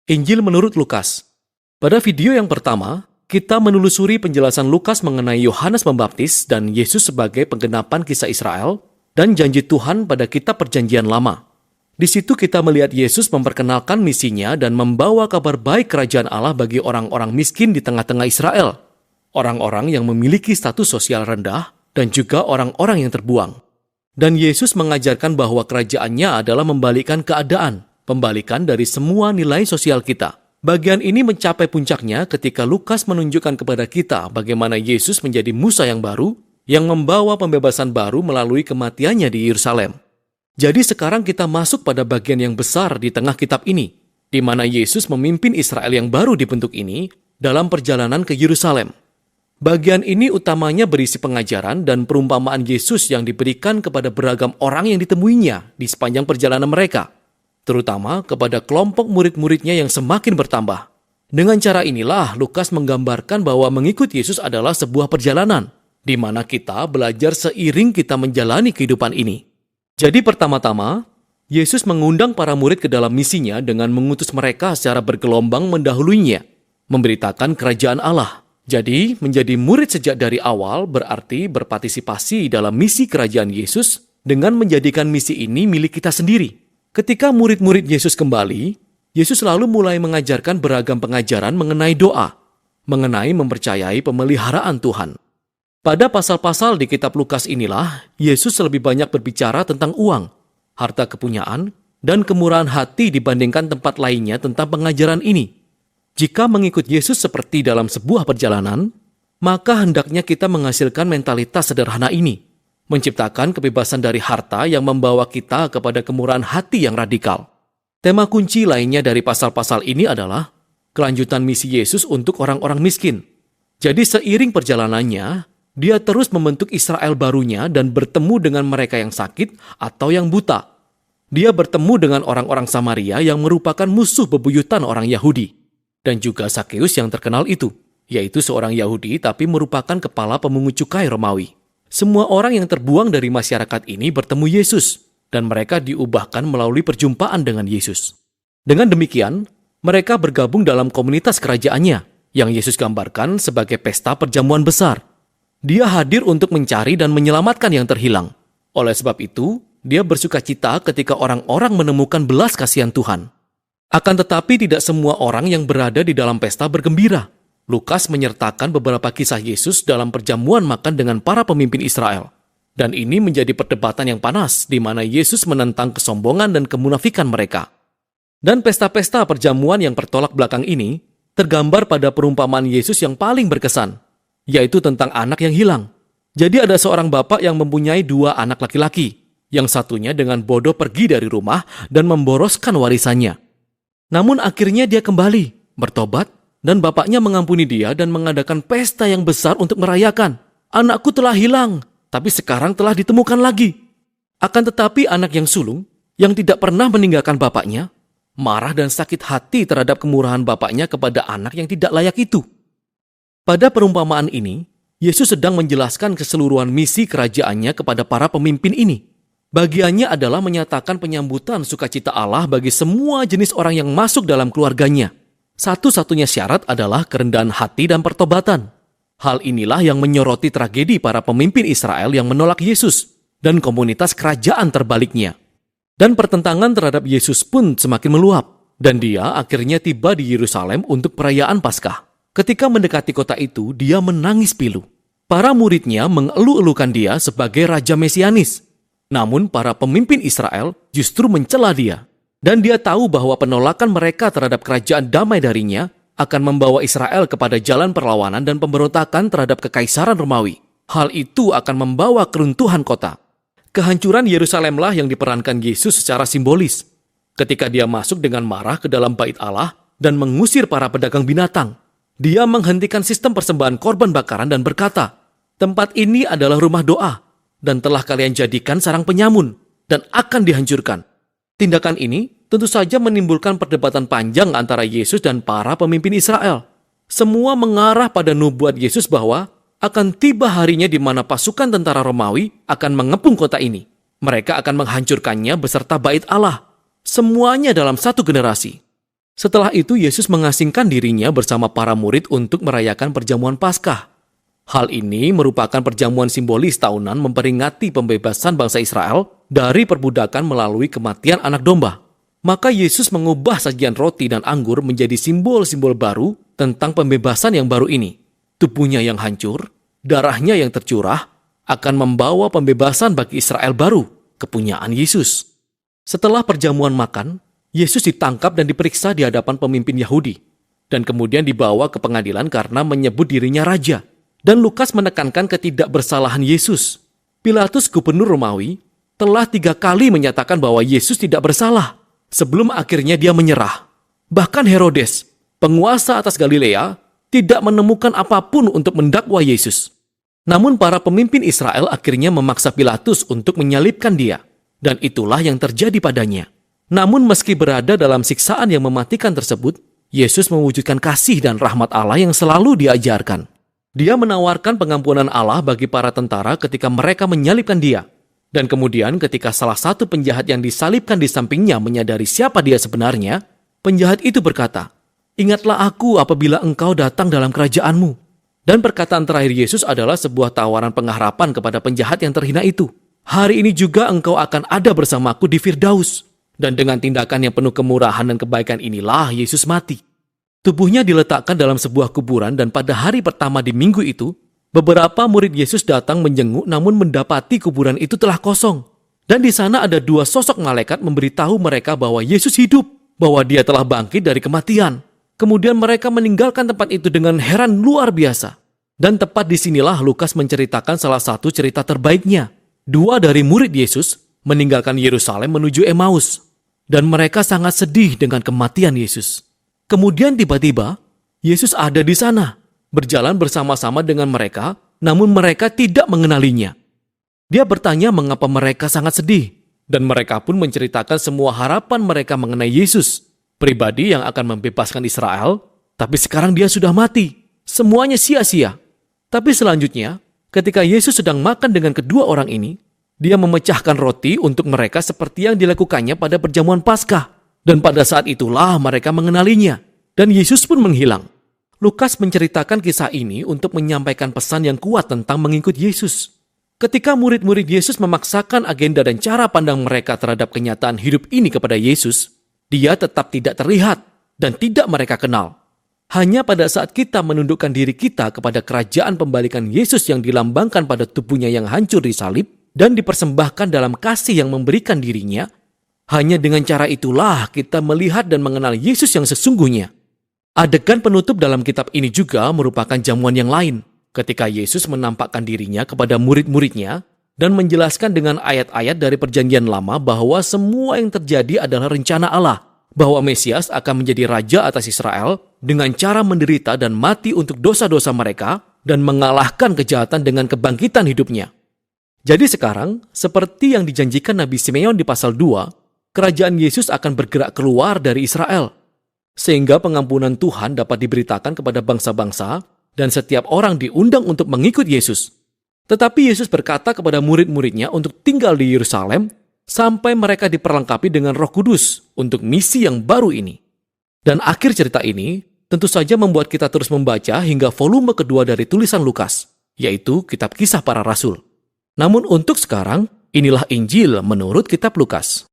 Injil menurut Lukas. Pada video yang pertama, kita menelusuri penjelasan Lukas mengenai Yohanes Pembaptis dan Yesus sebagai penggenapan kisah Israel dan janji Tuhan pada kitab Perjanjian Lama. Di situ kita melihat Yesus memperkenalkan misinya dan membawa kabar baik kerajaan Allah bagi orang-orang miskin di tengah-tengah Israel, orang-orang yang memiliki status sosial rendah dan juga orang-orang yang terbuang. Dan Yesus mengajarkan bahwa kerajaannya adalah membalikkan keadaan, pembalikan dari semua nilai sosial kita. Bagian ini mencapai puncaknya ketika Lukas menunjukkan kepada kita bagaimana Yesus menjadi Musa yang baru, yang membawa pembebasan baru melalui kematiannya di Yerusalem. Jadi sekarang kita masuk pada bagian yang besar di tengah kitab ini, di mana Yesus memimpin Israel yang baru dibentuk ini dalam perjalanan ke Yerusalem. Bagian ini utamanya berisi pengajaran dan perumpamaan Yesus yang diberikan kepada beragam orang yang ditemuinya di sepanjang perjalanan mereka, terutama kepada kelompok murid-muridnya yang semakin bertambah. Dengan cara inilah Lukas menggambarkan bahwa mengikut Yesus adalah sebuah perjalanan, di mana kita belajar seiring kita menjalani kehidupan ini. Jadi pertama-tama, Yesus mengundang para murid ke dalam misinya dengan mengutus mereka secara bergelombang mendahuluinya, memberitakan kerajaan Allah. Jadi, menjadi murid sejak dari awal berarti berpartisipasi dalam misi kerajaan Yesus dengan menjadikan misi ini milik kita sendiri. Ketika murid-murid Yesus kembali, Yesus lalu mulai mengajarkan beragam pengajaran mengenai doa, mengenai mempercayai pemeliharaan Tuhan. Pada pasal-pasal di kitab Lukas inilah, Yesus lebih banyak berbicara tentang uang, harta kepunyaan, dan kemurahan hati dibandingkan tempat lainnya tentang pengajaran ini. Jika mengikut Yesus seperti dalam sebuah perjalanan, maka hendaknya kita menghasilkan mentalitas sederhana ini, menciptakan kebebasan dari harta yang membawa kita kepada kemurahan hati yang radikal. Tema kunci lainnya dari pasal-pasal ini adalah kelanjutan misi Yesus untuk orang-orang miskin. Jadi seiring perjalanannya, dia terus membentuk Israel barunya dan bertemu dengan mereka yang sakit atau yang buta. Dia bertemu dengan orang-orang Samaria yang merupakan musuh bebuyutan orang Yahudi. Dan juga Sakeus yang terkenal itu, yaitu seorang Yahudi tapi merupakan kepala pemungut cukai Romawi. Semua orang yang terbuang dari masyarakat ini bertemu Yesus, dan mereka diubahkan melalui perjumpaan dengan Yesus. Dengan demikian, mereka bergabung dalam komunitas kerajaannya, yang Yesus gambarkan sebagai pesta perjamuan besar. Dia hadir untuk mencari dan menyelamatkan yang terhilang. Oleh sebab itu, dia bersukacita ketika orang-orang menemukan belas kasihan Tuhan. Akan tetapi tidak semua orang yang berada di dalam pesta bergembira. Lukas menyertakan beberapa kisah Yesus dalam perjamuan makan dengan para pemimpin Israel. Dan ini menjadi perdebatan yang panas di mana Yesus menentang kesombongan dan kemunafikan mereka. Dan pesta-pesta perjamuan yang bertolak belakang ini tergambar pada perumpamaan Yesus yang paling berkesan, yaitu tentang anak yang hilang. Jadi ada seorang bapak yang mempunyai 2 anak laki-laki, yang satunya dengan bodoh pergi dari rumah dan memboroskan warisannya. Namun akhirnya dia kembali, bertobat, dan bapaknya mengampuni dia dan mengadakan pesta yang besar untuk merayakan. Anakku telah hilang, tapi sekarang telah ditemukan lagi. Akan tetapi anak yang sulung, yang tidak pernah meninggalkan bapaknya, marah dan sakit hati terhadap kemurahan bapaknya kepada anak yang tidak layak itu. Pada perumpamaan ini, Yesus sedang menjelaskan keseluruhan misi kerajaannya kepada para pemimpin ini. Bagiannya adalah menyatakan penyambutan sukacita Allah bagi semua jenis orang yang masuk dalam keluarganya. Satu-satunya syarat adalah kerendahan hati dan pertobatan. Hal inilah yang menyoroti tragedi para pemimpin Israel yang menolak Yesus dan komunitas kerajaan terbaliknya. Dan pertentangan terhadap Yesus pun semakin meluap, dan dia akhirnya tiba di Yerusalem untuk perayaan Paskah. Ketika mendekati kota itu, dia menangis pilu. Para muridnya mengeluh-elukan dia sebagai Raja Mesianis. Namun para pemimpin Israel justru mencela dia. Dan dia tahu bahwa penolakan mereka terhadap kerajaan damai darinya akan membawa Israel kepada jalan perlawanan dan pemberontakan terhadap kekaisaran Romawi. Hal itu akan membawa keruntuhan kota. Kehancuran Yerusalemlah yang diperankan Yesus secara simbolis. Ketika dia masuk dengan marah ke dalam bait Allah dan mengusir para pedagang binatang. Dia menghentikan sistem persembahan korban bakaran dan berkata, "Tempat ini adalah rumah doa. Dan telah kalian jadikan sarang penyamun, dan akan dihancurkan." Tindakan ini tentu saja menimbulkan perdebatan panjang antara Yesus dan para pemimpin Israel. Semua mengarah pada nubuat Yesus bahwa akan tiba harinya di mana pasukan tentara Romawi akan mengepung kota ini. Mereka akan menghancurkannya beserta bait Allah. Semuanya dalam satu generasi. Setelah itu Yesus mengasingkan dirinya bersama para murid untuk merayakan perjamuan Paskah. Hal ini merupakan perjamuan simbolis tahunan memperingati pembebasan bangsa Israel dari perbudakan melalui kematian anak domba. Maka Yesus mengubah sajian roti dan anggur menjadi simbol-simbol baru tentang pembebasan yang baru ini. Tubuhnya yang hancur, darahnya yang tercurah, akan membawa pembebasan bagi Israel baru, kepunyaan Yesus. Setelah perjamuan makan, Yesus ditangkap dan diperiksa di hadapan pemimpin Yahudi, dan kemudian dibawa ke pengadilan karena menyebut dirinya raja. Dan Lukas menekankan ketidakbersalahan Yesus. Pilatus, gubernur Romawi, telah 3 kali menyatakan bahwa Yesus tidak bersalah, sebelum akhirnya dia menyerah. Bahkan Herodes, penguasa atas Galilea, tidak menemukan apapun untuk mendakwa Yesus. Namun para pemimpin Israel akhirnya memaksa Pilatus untuk menyalibkan dia, dan itulah yang terjadi padanya. Namun meski berada dalam siksaan yang mematikan tersebut, Yesus mewujudkan kasih dan rahmat Allah yang selalu diajarkan. Dia menawarkan pengampunan Allah bagi para tentara ketika mereka menyalibkan dia. Dan kemudian ketika salah satu penjahat yang disalibkan di sampingnya menyadari siapa dia sebenarnya, penjahat itu berkata, "Ingatlah aku apabila engkau datang dalam kerajaanmu." Dan perkataan terakhir Yesus adalah sebuah tawaran pengharapan kepada penjahat yang terhina itu. "Hari ini juga engkau akan ada bersamaku di Firdaus." Dan dengan tindakan yang penuh kemurahan dan kebaikan inilah Yesus mati. Tubuhnya diletakkan dalam sebuah kuburan dan pada hari pertama di minggu itu, beberapa murid Yesus datang menjenguk namun mendapati kuburan itu telah kosong. Dan di sana ada 2 sosok malaikat memberitahu mereka bahwa Yesus hidup, bahwa dia telah bangkit dari kematian. Kemudian mereka meninggalkan tempat itu dengan heran luar biasa. Dan tepat disinilah Lukas menceritakan salah satu cerita terbaiknya. 2 dari murid Yesus meninggalkan Yerusalem menuju Emmaus. Dan mereka sangat sedih dengan kematian Yesus. Kemudian tiba-tiba, Yesus ada di sana, berjalan bersama-sama dengan mereka, namun mereka tidak mengenalinya. Dia bertanya mengapa mereka sangat sedih, dan mereka pun menceritakan semua harapan mereka mengenai Yesus, pribadi yang akan membebaskan Israel, tapi sekarang dia sudah mati. Semuanya sia-sia. Tapi selanjutnya, ketika Yesus sedang makan dengan kedua orang ini, dia memecahkan roti untuk mereka seperti yang dilakukannya pada perjamuan Paskah. Dan pada saat itulah mereka mengenalinya. Dan Yesus pun menghilang. Lukas menceritakan kisah ini untuk menyampaikan pesan yang kuat tentang mengikut Yesus. Ketika murid-murid Yesus memaksakan agenda dan cara pandang mereka terhadap kenyataan hidup ini kepada Yesus, dia tetap tidak terlihat dan tidak mereka kenal. Hanya pada saat kita menundukkan diri kita kepada kerajaan pembalikan Yesus yang dilambangkan pada tubuhnya yang hancur disalib dan dipersembahkan dalam kasih yang memberikan dirinya, hanya dengan cara itulah kita melihat dan mengenal Yesus yang sesungguhnya. Adegan penutup dalam kitab ini juga merupakan jamuan yang lain, ketika Yesus menampakkan dirinya kepada murid-muridnya dan menjelaskan dengan ayat-ayat dari Perjanjian Lama bahwa semua yang terjadi adalah rencana Allah, bahwa Mesias akan menjadi raja atas Israel dengan cara menderita dan mati untuk dosa-dosa mereka dan mengalahkan kejahatan dengan kebangkitan hidupnya. Jadi sekarang, seperti yang dijanjikan Nabi Simeon di pasal 2, kerajaan Yesus akan bergerak keluar dari Israel, sehingga pengampunan Tuhan dapat diberitakan kepada bangsa-bangsa dan setiap orang diundang untuk mengikut Yesus. Tetapi Yesus berkata kepada murid-muridnya untuk tinggal di Yerusalem sampai mereka diperlengkapi dengan Roh Kudus untuk misi yang baru ini. Dan akhir cerita ini tentu saja membuat kita terus membaca hingga volume kedua dari tulisan Lukas, yaitu Kitab Kisah Para Rasul. Namun untuk sekarang, inilah Injil menurut Kitab Lukas.